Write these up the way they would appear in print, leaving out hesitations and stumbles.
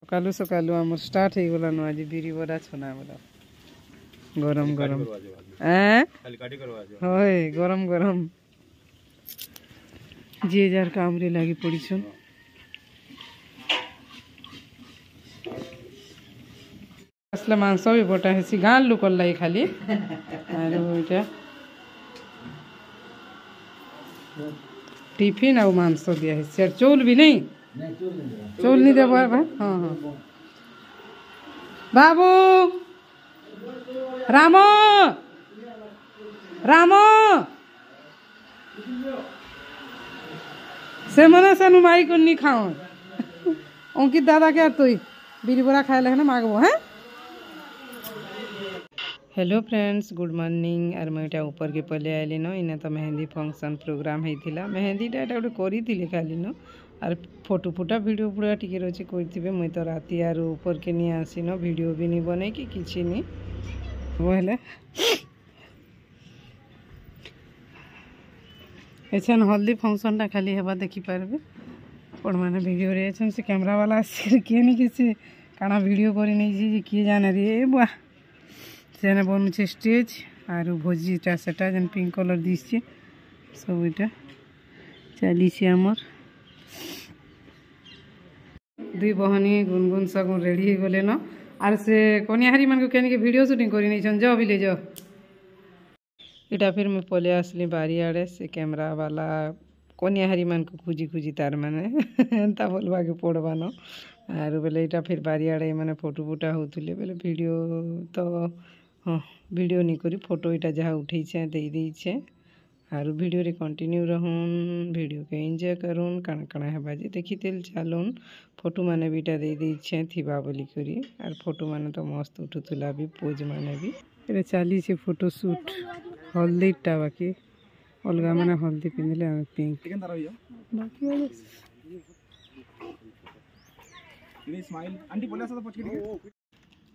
सकालू सकालू आम स्टार्ट हो गलान आज बिरी बरा छना बरा गरम गरम होय गरम गरम जे जार काम रे लागी पड़ीछन असला मांस भी बटा हेसी गाँ लोकल लाई खाली आरो इटा टिफिन आ मांस दिया है सर चौल भी नहीं चौल नहीं देव हाँ हाँ बाबू राम राम से मना से माई को नहीं खाओ अंकित दादा क्या तुई बिरी बोरा खाए लगे ना मांगबो हैं हेलो फ्रेंड्स गुड मॉर्निंग आर मैं ऊपर के पले आइली न इना तो मेहंदी फंक्शन प्रोग्राम होता मेहंदीटा एटा गोटे करी खाली न आर फोटो फुटा वीडियो पूरा टिके रही करते मुई तो राति आर ऊपर के नहीं आसी न वीडियो भी नहीं बने कि किसी नहीं वो हेले एछन हल्दी फंक्शन टा खाली हेबा देखि पारबे पण माने वीडियो रे एछन से कैमरा वाला आसी के नहीं किसी काना वीडियो करी नहीं जी किए जाने रे बुआ सेने बनुचे स्टेज आर भोजीटा सेटा जेन पिंक कलर दिसे सब इटा चली आमर दुई बहनी गुनगुन सगुन रेडी हो गले न आर से कन्याहारी मान को केनी के वीडियो शूटिंग करी नहीं छन जाओ भी ले जाओ इटा फिर मैं पले आसली बारी आड़े से कैमरा वाला कन्याहारी मान को खुजी खुजी तार माने एंता बोलवा के पड़वा न आर बोले इटा फिर बारी आड़े माने फोटो फुटा होतले बोले वीडियो तो हाँ वीडियो नहीं करी फोटो इटा जहाँ उठे दे दे आर वीडियो रे कंटिन्यू रहून वीडियो के एंजॉय करूँ काना काना है बाजे देखी तेल चलून फोटो माने भी दे दे थिबा बोली करी आर फोटो माने तो मस्त उठुला भी पोज माने भी ये चली से फोटो शूट हल्दी टा बाकी अलग माने हल्दी पिंधले पिंक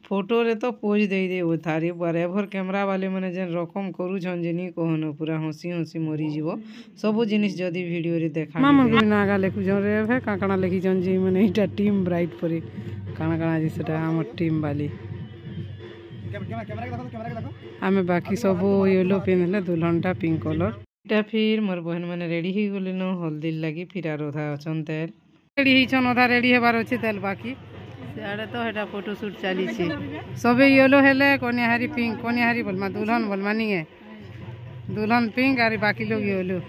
फोटो रे तो पोज दे दे वो थारी बराबर कैमरा वाले माने जेन रकम करू छन जेनी कहनो पूरा हंसी हंसी मरी जीवो सब जिनिस जदी वीडियो रे देखा मामा गुरी नागा लेखु जन रे भे काकणा लेखि जन जी माने इटा टीम ब्राइट परी काना काना जी सेटा हमर टीम वाली आमे बाकी सब येलो पिनले दुल्हनटा पिंक कलर इटा फिर मोर बहन माने रेडी ही गले न हल्दी लागी फिर आर ओधा अछन तेल रेडी ही छन ओधा रेडी हेबार अछि तेल बाकी सियाड़े तो हेटा फोटो शूट चली सबे येलो हेले कन्याहारी पिंक कन्याहारी बोलमा दुल्हन बोलमा नहीं है दुल्हन पिंक और बाकी लोग येलो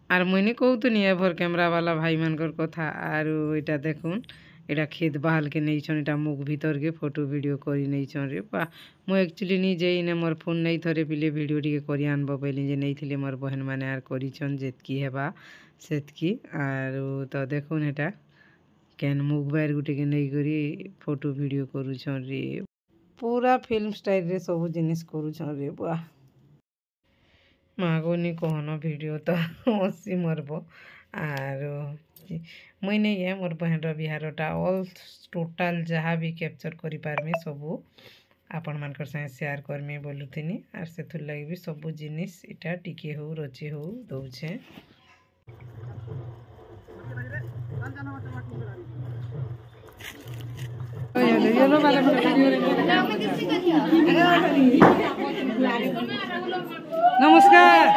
आर मुझे कहतुनी एभर कैमरा वाला भाई मानकर कथा आर इटा देखुन इटा खेत बहाल के नहीं छन इटा मुख भीतर के फोटो वीडियो करी नहीं छन रे बा मु एक्चुअली नहीं जाई ने मोर फोन नहीं थरे पिले वीडियो टिके करी आनबो पहिले जे नहीं थिले मोर बहन माने आर करी छन जेतकी हेबा सेतकी आर तो देखुन इटा केन मुख बाहर गुटे के नहीं करी फोटो वीडियो करू छन रे पूरा फिल्म स्टाइल रे सब जिनिस करू छन रे बा मागोनी कहन वीडियो तो हसी मरब आर मुई नहीं है मोर बहन बिहारटा ऑल टोटाल जहाँ भी कैप्चर करि पारमी सबू आपण मानकर संगे शेयर करमी बोलुथिनी आर सेथुर लागि भी सबू जिनिस इटा टिके हो रची हो दउछे येलो वाला नमस्कार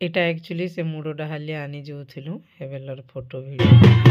इटा एक्चुअली से मुडोटा हाली आनी जो थिलु हेवेलर फोटो वीडियो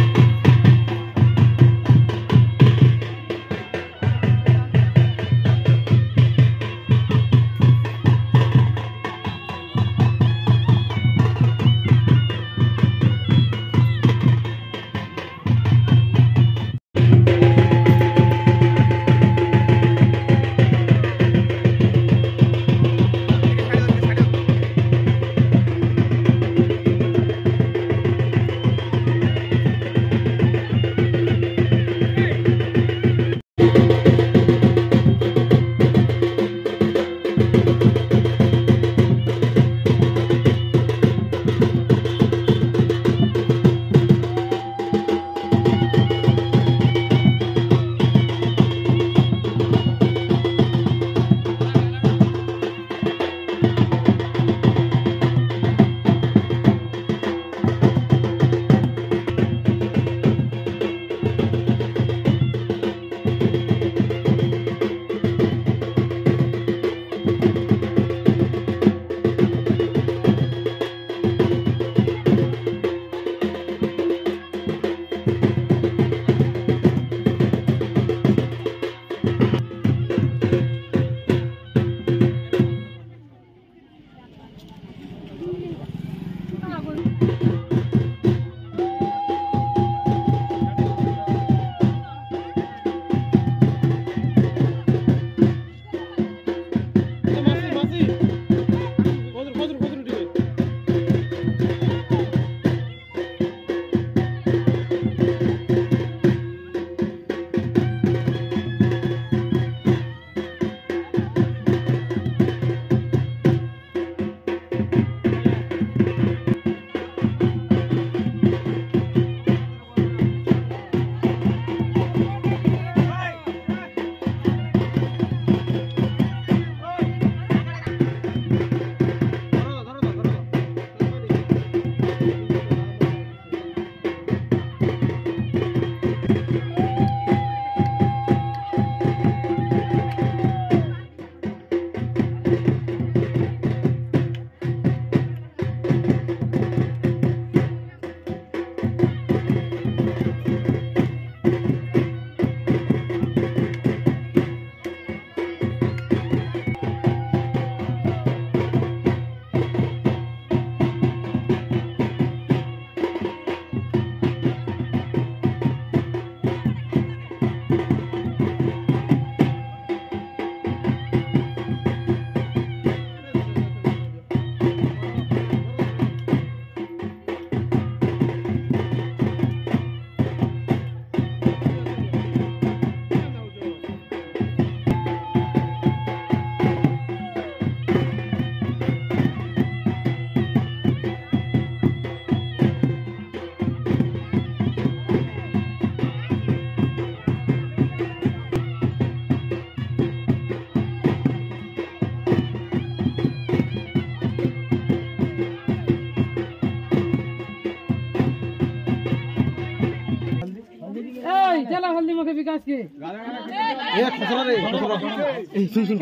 रे विकास के ए खसरा रे ए सुन सुन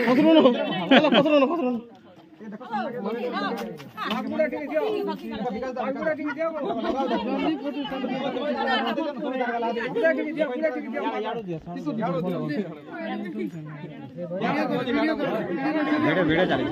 खसरो न आगुड़ा ठीक दियो विकास आगुड़ा ठीक दियो जल्दी फोटो आगुड़ा ठीक दियो याडो दियो वीडियो चली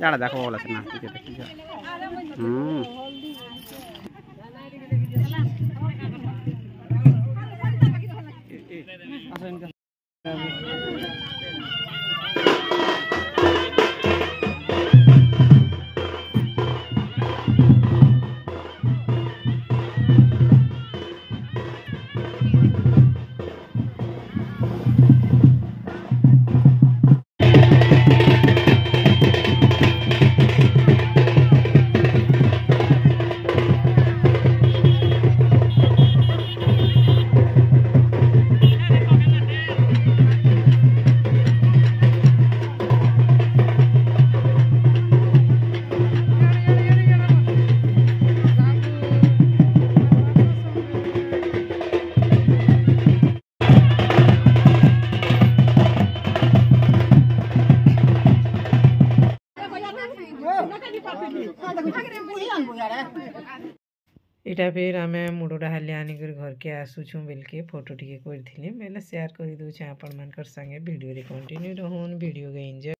यार देखो बोला ना ठीक है इटा फिर आम मुडा हाली आनिक घर के आसुछु बेलके फोटो टिके करी बेले शेयर कर दूचे आपण मान संगे वीडियो रे कंटिन्यू रहून वीडियो के एंजॉय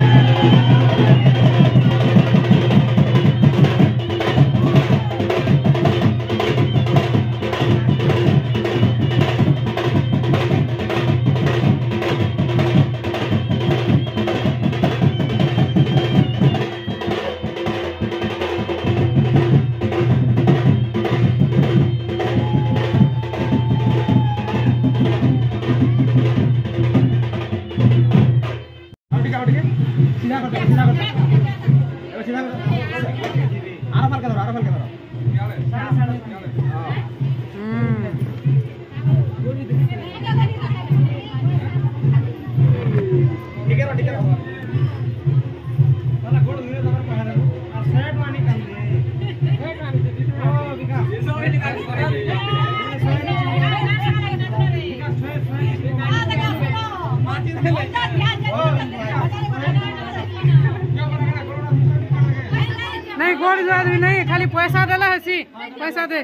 नहीं गोड़ जोड़ भी नहीं खाली पैसा देला है सी पैसा दे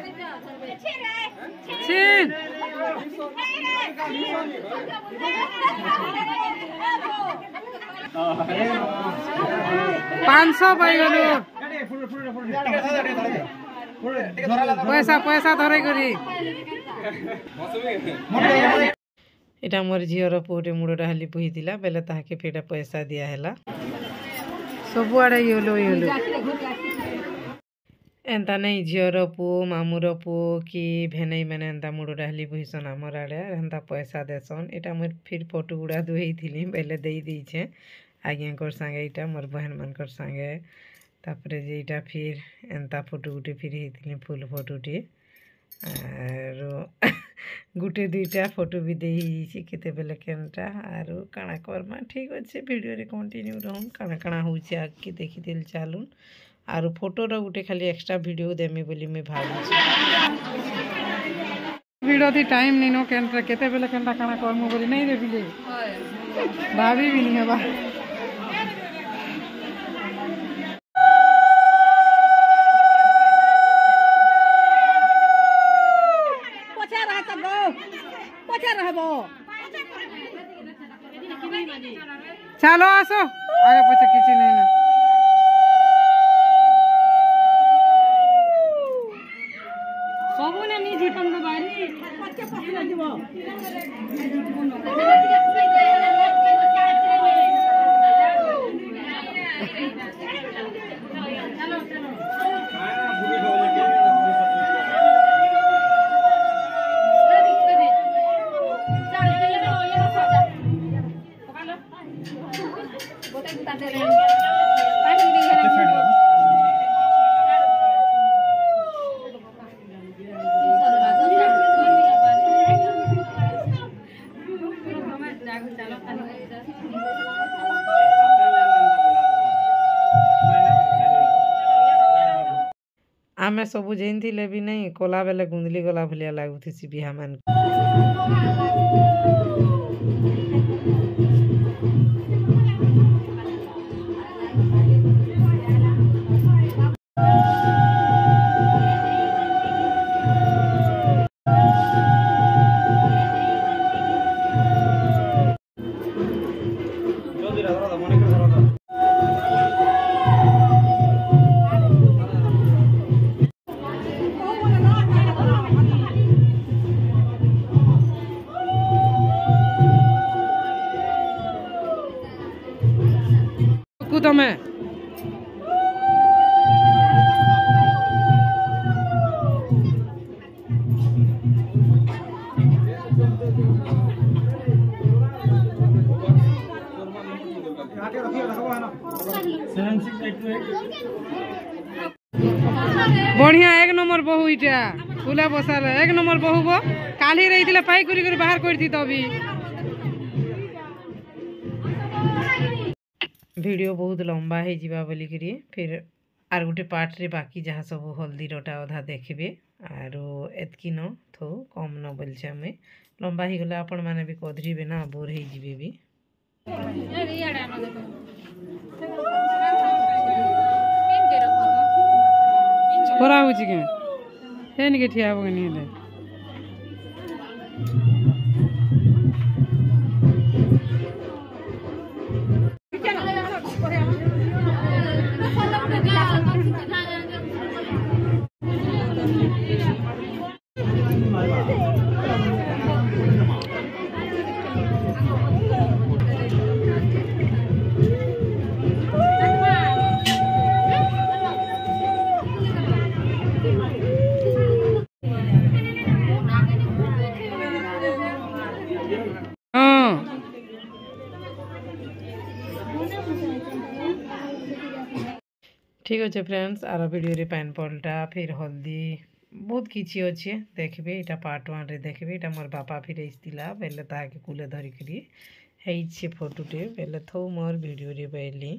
छीन 500 पाई गलो पैसा पैसा धरे करी एटा मोर झीर पुटे मुड़ा हाली पुहीला बेले ताके फेटा पैसा दिया हैला सब आड़े येलो एंता नहीं झीर पु मामूर पु कि भेनई मैंने एंता मुड़ा हाली पुहीसन आमर आड़े एंता पैसा देसन एटा मोर फिर फोटो गुड़ा दुई थी बेले दे दीछे आज्ञा सांगे इटा मोर बहन मानकर सांगे तापरे जे इटा फिर एंता फोटो गुटे फिर ही फुल फोटोटी आरो गुटे दुईटा फोटो भी दे केते बेले केनटा आरो काना करमा ठीक अच्छे वीडियो रे कंटिन्यू रहून काना काना होउचे आके देखि दिल चालून आरो फोटो रो गुटे खाली एक्स्ट्रा वीडियो देमी बोली मैं भाबी वीडियो थी टाइम नहीं नो केनटा केते बेले केनटा काना करमु बोली नहीं रे बिले भाभी भी नहीं है बा आस आगे पछे किसी नहीं ना सबू ने नी जीतन दो बारी आमे सबू जेन थिले भी नहीं कोला बेले गुंदली गला भलिया लागुथिसी बिहा मान तमे बढ़िया एक नंबर बहु इटा फुला बसाल एक नंबर बहु बो काली रही पाई करी बाहर करती तभी वीडियो बहुत लंबा हो जावा बोलिकी फिर आर गोटे पार्ट रे बाकी जहाँ सब हल्दी रटा अधा देखबे आरो एतकी न थो कम न बोलछे हमें लंबा ही गला आपण माने भी कदरीबे ना बोर हो जिबे भी खरा हो के फेन के ठिया हो नहीं ले ठीक अच्छे फ्रेंड्स आर वीडियो रे पाइनपलटा फिर हल्दी बहुत किसी अच्छे देखबे एटा पार्ट 1 रे देखबे एटा मोर बापा फिर आइसतिला बेले ताके कुले धरिकरी हेइछे फोटोटे बेले थौ मोर वीडियो रे बैली।